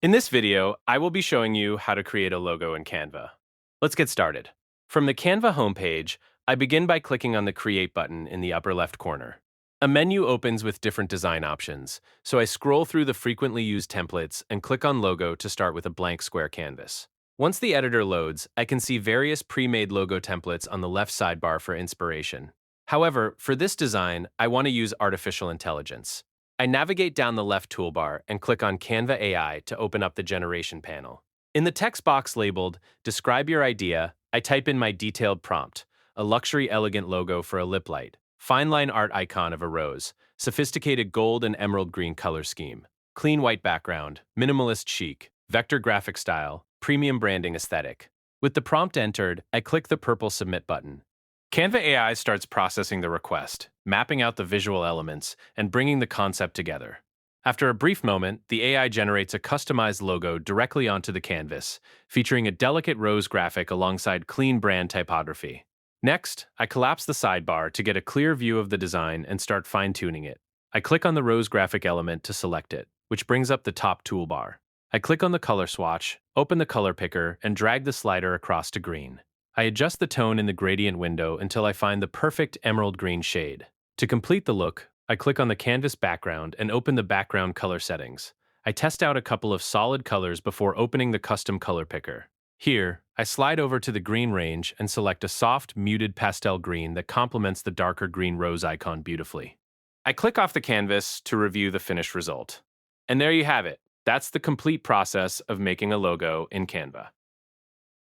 In this video, I will be showing you how to create a logo in Canva. Let's get started. From the Canva homepage, I begin by clicking on the Create button in the upper left corner. A menu opens with different design options, so I scroll through the frequently used templates and click on Logo to start with a blank square canvas. Once the editor loads, I can see various pre-made logo templates on the left sidebar for inspiration. However, for this design, I want to use artificial intelligence. I navigate down the left toolbar and click on Canva AI to open up the generation panel. In the text box labeled Describe Your Idea, I type in my detailed prompt, a luxury elegant logo for a lip light, fine line art icon of a rose, sophisticated gold and emerald green color scheme, clean white background, minimalist chic, vector graphic style, premium branding aesthetic. With the prompt entered, I click the purple Submit button. Canva AI starts processing the request, mapping out the visual elements, and bringing the concept together. After a brief moment, the AI generates a customized logo directly onto the canvas, featuring a delicate rose graphic alongside clean brand typography. Next, I collapse the sidebar to get a clear view of the design and start fine-tuning it. I click on the rose graphic element to select it, which brings up the top toolbar. I click on the color swatch, open the color picker, and drag the slider across to green. I adjust the tone in the gradient window until I find the perfect emerald green shade. To complete the look, I click on the canvas background and open the background color settings. I test out a couple of solid colors before opening the custom color picker. Here, I slide over to the green range and select a soft, muted pastel green that complements the darker green rose icon beautifully. I click off the canvas to review the finished result. And there you have it. That's the complete process of making a logo in Canva.